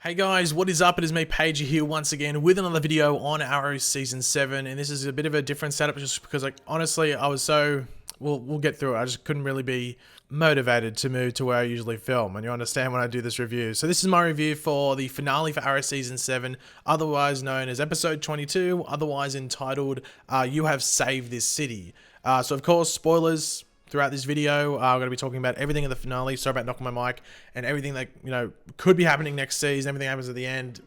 Hey guys, what is up? It is me, Paige, here once again with another video on Arrow Season 7, and this is a bit of a different setup just because, honestly, I was so... We'll get through it. I just couldn't really be motivated to move to where I usually film, and you understand when I do this review. So this is my review for the finale for Arrow Season 7, otherwise known as Episode 22, otherwise entitled, You Have Saved This City. So of course, spoilers throughout this video. I'm going to be talking about everything in the finale. Sorry about knocking my mic. And everything that, could be happening next season. Everything happens at the end.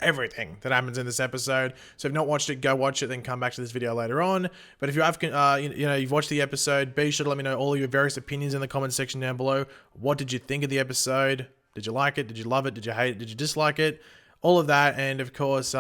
Everything that happens in this episode. So if you've not watched it, go watch it, then come back to this video later on. But if you have, you've watched the episode, be sure to let me know all of your various opinions in the comment section down below. What did you think of the episode? Did you like it? Did you love it? Did you hate it? Did you dislike it? All of that. And of course,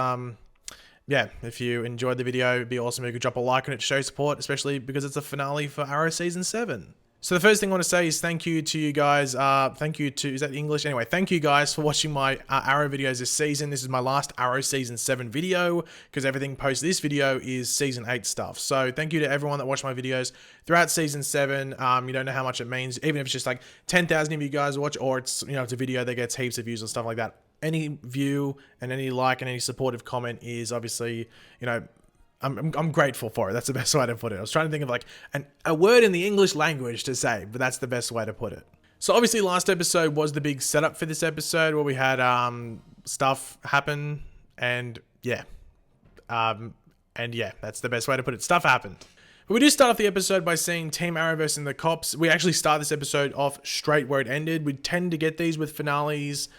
yeah, if you enjoyed the video, it'd be awesome if you could drop a like on it to show support, especially because it's a finale for Arrow Season 7. So the first thing I want to say is thank you to you guys. Thank you to, is that English? Anyway, thank you guys for watching my Arrow videos this season. This is my last Arrow Season 7 video because everything post this video is Season 8 stuff. So thank you to everyone that watched my videos throughout Season 7. You don't know how much it means, even if it's just like 10,000 of you guys watch, or it's, it's a video that gets heaps of views and stuff like that. Any view and any like and any supportive comment is obviously, I'm grateful for it. That's the best way to put it. I was trying to think of like a word in the English language to say, but that's the best way to put it. So obviously last episode was the big setup for this episode where we had stuff happen, and yeah. That's the best way to put it. Stuff happened. But we do start off the episode by seeing Team Arrow versus the cops. We actually start this episode off straight where it ended. We tend to get these with finales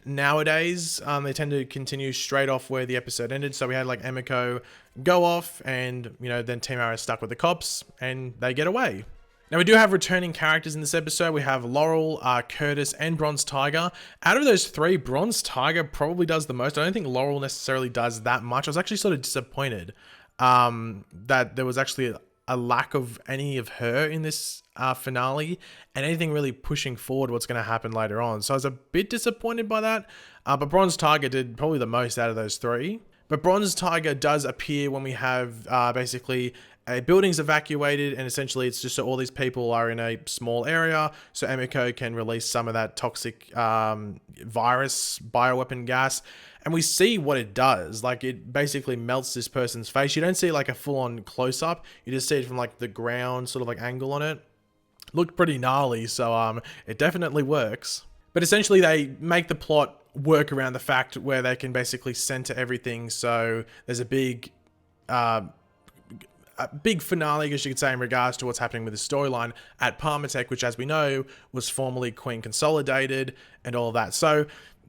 nowadays. They tend to continue straight off where the episode ended. So we had like Emiko go off, and then Team Arrow stuck with the cops and they get away. Now we do have returning characters in this episode. We have Laurel, Curtis, and Bronze Tiger. Out of those three, Bronze Tiger probably does the most. I don't think Laurel necessarily does that much. I was actually sort of disappointed that there was actually a lack of any of her in this finale and anything really pushing forward what's going to happen later on. So I was a bit disappointed by that, but Bronze Tiger did probably the most out of those three. But Bronze Tiger does appear when we have basically a building's evacuated, and essentially it's just so all these people are in a small area so Emiko can release some of that toxic virus bioweapon gas. And we see what it does. Like, it basically melts this person's face. You don't see like a full-on close-up. You just see it from like the ground sort of like angle on it. Looked pretty gnarly, so it definitely works. But essentially they make the plot work around the fact where they can basically center everything. So there's a big finale, I guess you could say, in regards to what's happening with the storyline at Parmatech, which, as we know, was formerly Queen Consolidated and all of that. So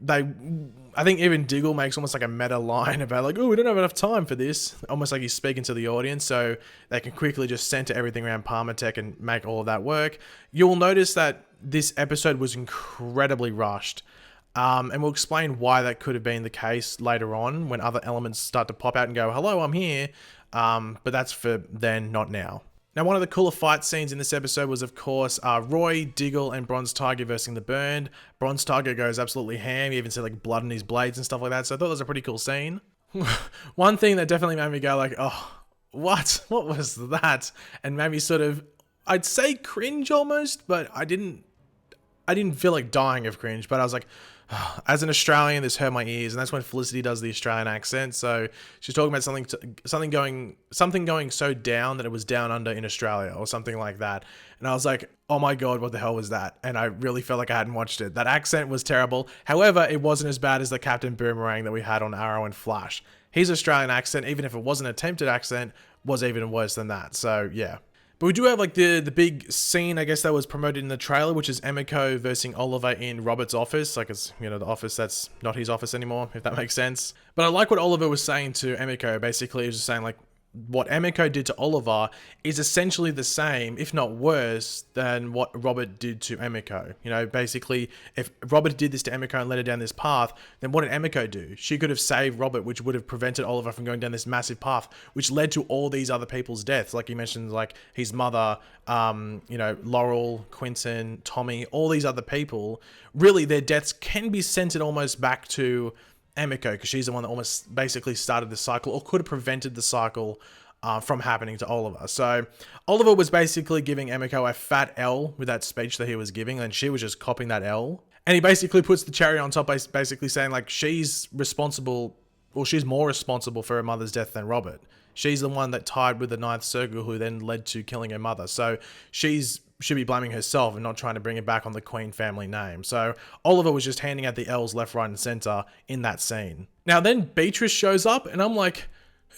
I think even Diggle makes almost like a meta line about like, oh, we don't have enough time for this. Almost like he's speaking to the audience, so they can quickly just center everything around Parmatech and make all of that work. You'll notice that this episode was incredibly rushed. And we'll explain why that could have been the case later on when other elements start to pop out and go, hello, I'm here. But that's for then, not now. Now, one of the cooler fight scenes in this episode was, of course, Roy, Diggle, and Bronze Tiger versus the Burned. Bronze Tiger goes absolutely ham. You even see like blood in his blades and stuff like that. So I thought that was a pretty cool scene. One thing that definitely made me go like, oh, what? What was that? And made me sort of, I'd say cringe almost, but I didn't feel like dying of cringe, but I was like, oh, as an Australian, this hurt my ears. And that's when Felicity does the Australian accent. So she's talking about something going so down that it was down under in Australia or something like that. And I was like, oh my God, what the hell was that? And I really felt like I hadn't watched it. That accent was terrible. However, it wasn't as bad as the Captain Boomerang that we had on Arrow and Flash. His Australian accent, even if it was an attempted accent, was even worse than that. So yeah. But we do have like the big scene, I guess, that was promoted in the trailer, which is Emiko versus Oliver in Robert's office. Like, it's, the office that's not his office anymore, if that makes sense. But I like what Oliver was saying to Emiko. Basically, he was just saying like, what Emiko did to Oliver is essentially the same, if not worse, than what Robert did to Emiko. Basically, if Robert did this to Emiko and led her down this path, then what did Emiko do? She could have saved Robert, which would have prevented Oliver from going down this massive path, which led to all these other people's deaths. Like he mentioned, like his mother, Laurel, Quentin, Tommy, all these other people. Really, their deaths can be centered almost back to Emiko, because she's the one that almost basically started the cycle, or could have prevented the cycle from happening to Oliver. So Oliver was basically giving Emiko a fat L with that speech that he was giving, and she was just copying that L. And he basically puts the cherry on top by basically saying like she's responsible, or she's more responsible for her mother's death than Robert. She's the one that tied with the Ninth Circle who then led to killing her mother. So should be blaming herself and not trying to bring it back on the Queen family name. So Oliver was just handing out the L's left, right, and center in that scene. Now then Beatrice shows up and I'm like,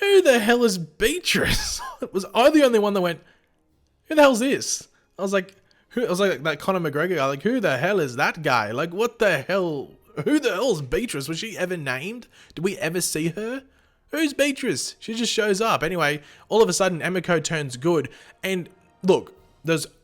who the hell is Beatrice? Was I the only one that went, who the hell's this? I was like that Conor McGregor guy, like, who the hell is that guy? Like, what the hell? Who the hell is Beatrice? Was she ever named? Did we ever see her? Who's Beatrice? She just shows up. Anyway, all of a sudden, Emiko turns good. And look,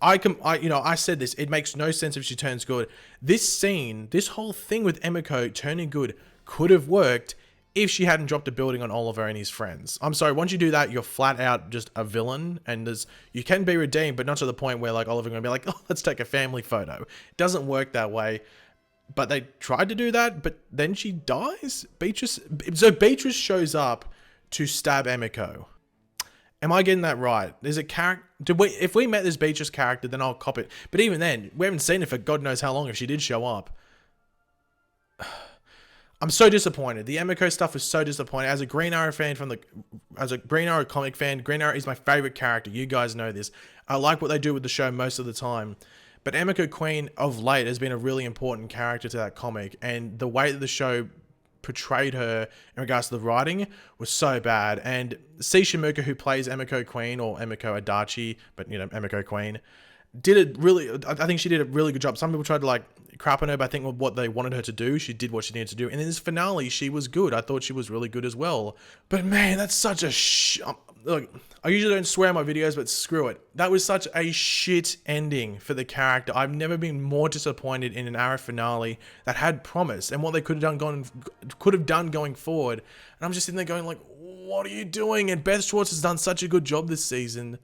I said this, it makes no sense if she turns good. This scene, this whole thing with Emiko turning good could have worked if she hadn't dropped a building on Oliver and his friends. I'm sorry, once you do that, you're flat out just a villain, and you can be redeemed, but not to the point where like Oliver's gonna be like, oh, let's take a family photo. It doesn't work that way. But they tried to do that, but then she dies? So Beatrice shows up to stab Emiko. Am I getting that right? There's a character. If we met this Beatrice character, then I'll cop it. But even then, we haven't seen it for God knows how long if she did show up. I'm so disappointed. The Emiko stuff was so disappointing. As a Green Arrow fan as a Green Arrow comic fan, Green Arrow is my favorite character. You guys know this. I like what they do with the show most of the time. But Emiko Queen of late has been a really important character to that comic, and the way that the show portrayed her in regards to the writing was so bad. And C. Shimuka, who plays Emiko Queen, or Emiko Adachi, but you know, Emiko Queen, I think she did a really good job. Some people tried to like crap on her, but I think what they wanted her to do, she did what she needed to do. And in this finale, she was good. I thought she was really good as well. But man, that's such a look, I usually don't swear in my videos, but screw it. That was such a shit ending for the character. I've never been more disappointed in an Arrow finale that had promise and what they could have done going forward. And I'm just sitting there going like, what are you doing? And Beth Schwartz has done such a good job this season,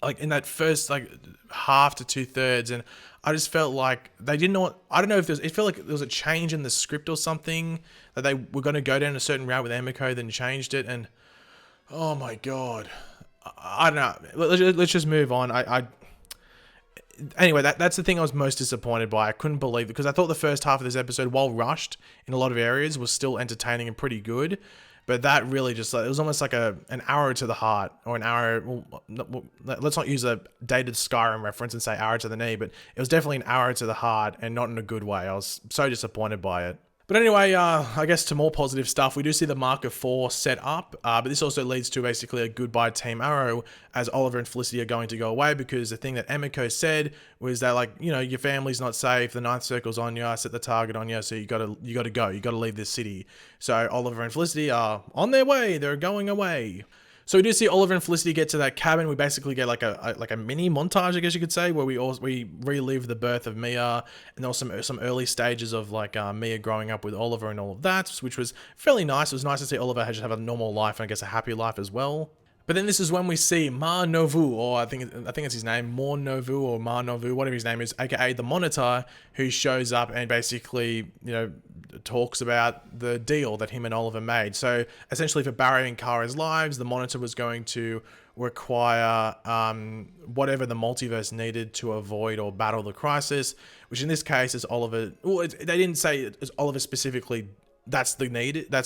like in that first like half to 2/3, and I just felt like they didn't know what, I don't know if it felt like there was a change in the script or something, that they were going to go down a certain route with Emiko, then changed it, and oh my god, I don't know. Let's just move on. Anyway, that's the thing I was most disappointed by. I couldn't believe it, because I thought the first half of this episode, while rushed in a lot of areas, was still entertaining and pretty good. But that really just, it was almost like an arrow to the heart, or an arrow, let's not use a dated Skyrim reference and say arrow to the knee, but it was definitely an arrow to the heart, and not in a good way. I was so disappointed by it. But anyway, I guess to more positive stuff, we do see the Mark of 4 set up, but this also leads to basically a goodbye Team Arrow, as Oliver and Felicity are going to go away, because the thing that Emiko said was that, like, you know, your family's not safe, the Ninth Circle's on you, I set the target on you, so you gotta go, you gotta leave this city. So Oliver and Felicity are on their way, they're going away. So we do see Oliver and Felicity get to that cabin. We basically get like a mini montage, I guess you could say, where we relive the birth of Mia, and there was some early stages of like Mia growing up with Oliver and all of that, which was fairly nice. It was nice to see Oliver just have a normal life, and I guess a happy life as well. But then this is when we see Ma Novu, or I think it's his name, Mor Novu or Ma Novu, whatever his name is, aka the Monitor, who shows up and basically, you know, talks about the deal that him and Oliver made. So essentially, for Barry and Kara's lives, the Monitor was going to require whatever the multiverse needed to avoid or battle the crisis, which in this case is Oliver. Well, they didn't say it's Oliver specifically. That's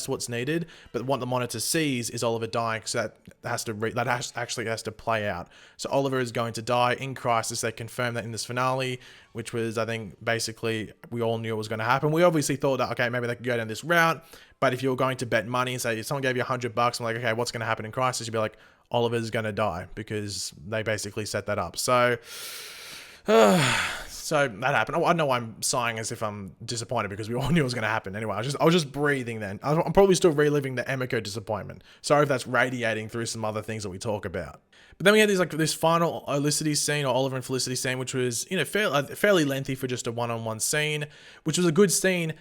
what's needed, but what the Monitor sees is Oliver dying, so that actually has to play out. So Oliver is going to die in Crisis. They confirmed that in this finale, which was, I think, basically we all knew it was going to happen. We obviously thought that, okay, maybe they could go down this route, but if you were going to bet money and say if someone gave you $100, I'm like, okay, what's going to happen in Crisis? You'd be like, Oliver's going to die, because they basically set that up. So so that happened. I know I'm sighing as if I'm disappointed, because we all knew it was going to happen. Anyway, I was just breathing then. I'm probably still reliving the Emiko disappointment. Sorry if that's radiating through some other things that we talk about. But then we had this final Felicity's scene, or Oliver and Felicity scene, which was, you know, fairly lengthy for just a one-on-one scene, which was a good scene.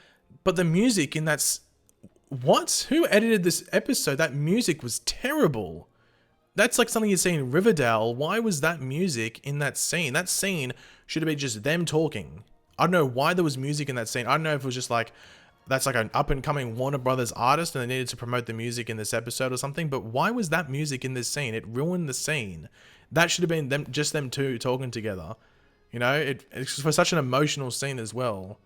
But the music in that, who edited this episode? That music was terrible. That's like something you'd see in Riverdale. Why was that music in that scene? That scene should have been just them talking. I don't know why there was music in that scene. I don't know if it was just like, that's like an up-and-coming Warner Brothers artist and they needed to promote the music in this episode or something, but why was that music in this scene? It ruined the scene. That should have been them two talking together. You know, it's for such an emotional scene as well.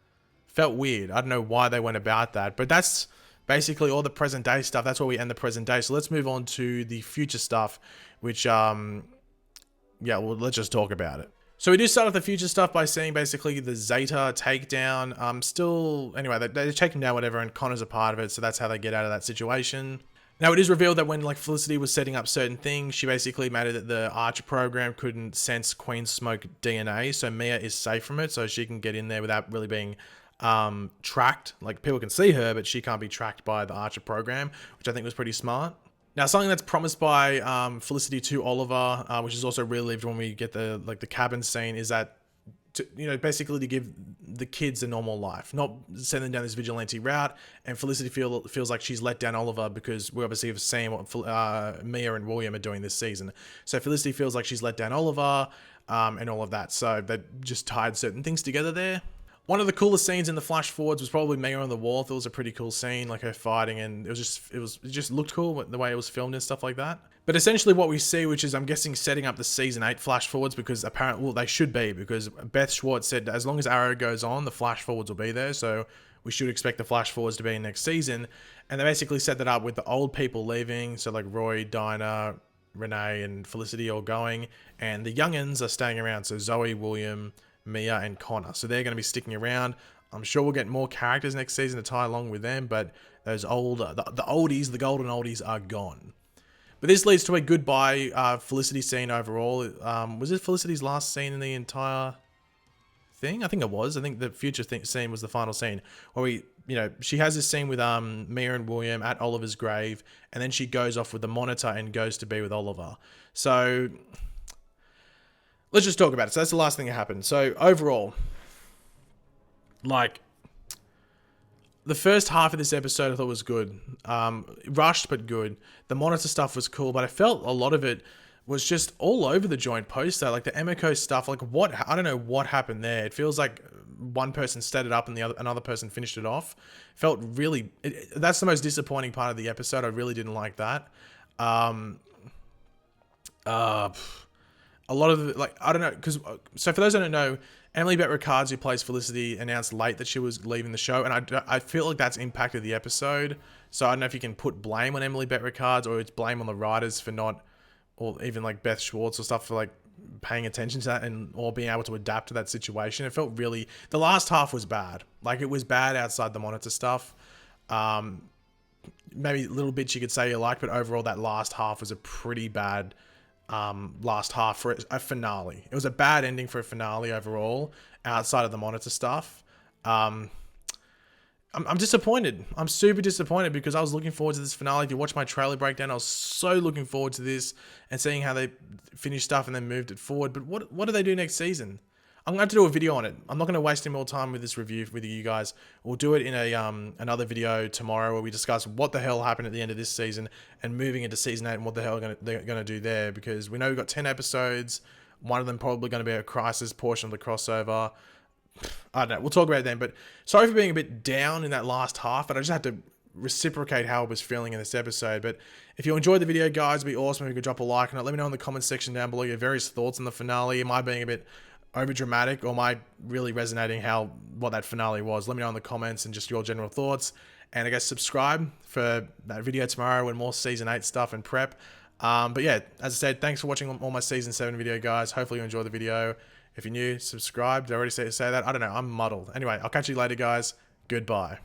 felt weird. I don't know why they went about that, but that's basically all the present day stuff. That's where we end the present day. So let's move on to the future stuff, which, yeah, well, let's just talk about it. So we do start off the future stuff by seeing basically the Zeta takedown. Still, anyway, they're taking down whatever, and Connor's a part of it, so that's how they get out of that situation. Now, it is revealed that when like Felicity was setting up certain things, she basically made it that the Archer program couldn't sense Queen Smoke DNA, so Mia is safe from it, so she can get in there without really being tracked. Like, people can see her, but she can't be tracked by the Archer program, which I think was pretty smart. Now, something that's promised by Felicity to Oliver, which is also relived when we get the cabin scene, is that basically to give the kids a normal life, not send them down this vigilante route. And Felicity feels like she's let down Oliver because we obviously have seen what Mia and William are doing this season. So Felicity feels like she's let down Oliver and all of that. So they just tied certain things together there. One of the coolest scenes in the flash forwards was probably Mia on the wall. It was a pretty cool scene, like her fighting, and it just looked cool the way it was filmed and stuff like that. But essentially what we see, which is I'm guessing setting up the season 8 flash forwards, because apparently, well, they should be, because Beth Schwartz said as long as Arrow goes on, the flash forwards will be there. So we should expect the flash forwards to be in next season. And they basically set that up with the old people leaving, so like Roy, Dinah, Renee, and Felicity all going, and the youngins are staying around. So Zoe, William, Mia, and Connor. So they're going to be sticking around. I'm sure we'll get more characters next season to tie along with them, but those the oldies, the golden oldies, are gone. But this leads to a goodbye Felicity scene overall. Was it Felicity's last scene in the entire thing? I think it was. I think the future scene was the final scene where she has this scene with Mia and William at Oliver's grave, and then she goes off with the monitor and goes to be with Oliver. So let's just talk about it. So that's the last thing that happened. So overall, like, the first half of this episode I thought was good. Rushed, but good. The monitor stuff was cool, but I felt a lot of it was just all over the joint poster. Like the Emiko stuff, like I don't know what happened there. It feels like one person set it up and another person finished it off. Felt really, that's the most disappointing part of the episode. I really didn't like that. A lot of the, like, I don't know, because, so for those who don't know, Emily Bett Rickards, who plays Felicity, announced late that she was leaving the show, and I feel like that's impacted the episode. So I don't know if you can put blame on Emily Bett Rickards, or it's blame on the writers for not, or even like Beth Schwartz or stuff for like paying attention to that or being able to adapt to that situation. It felt really, the last half was bad. Like, it was bad outside the monitor stuff. Maybe little bits you could say you like, but overall that last half was a pretty bad last half for a finale. It was a bad ending for a finale overall, outside of the monitor stuff. I'm disappointed. I'm super disappointed because I was looking forward to this finale. If you watch my trailer breakdown, I was so looking forward to this and seeing how they finished stuff and then moved it forward. But what do they do next season? I'm going to have to do a video on it. I'm not going to waste any more time with this review with you guys. We'll do it in another video tomorrow where we discuss what the hell happened at the end of this season and moving into season 8 and what the hell they're going to do there, because we know we've got 10 episodes. One of them probably going to be a crisis portion of the crossover. I don't know. We'll talk about it then. But sorry for being a bit down in that last half, but I just had to reciprocate how I was feeling in this episode. But if you enjoyed the video, guys, it'd be awesome if you could drop a like on it. Let me know in the comments section down below your various thoughts on the finale. Am I being a bit over dramatic, or am I really resonating what that finale was? Let me know in the comments and just your general thoughts. And I guess subscribe for that video tomorrow and more season 8 stuff and prep. But yeah, as I said, thanks for watching all my season 7 video, guys. Hopefully you enjoyed the video. If you're new, subscribe. Did I already say that? I don't know. I'm muddled. Anyway, I'll catch you later, guys. Goodbye.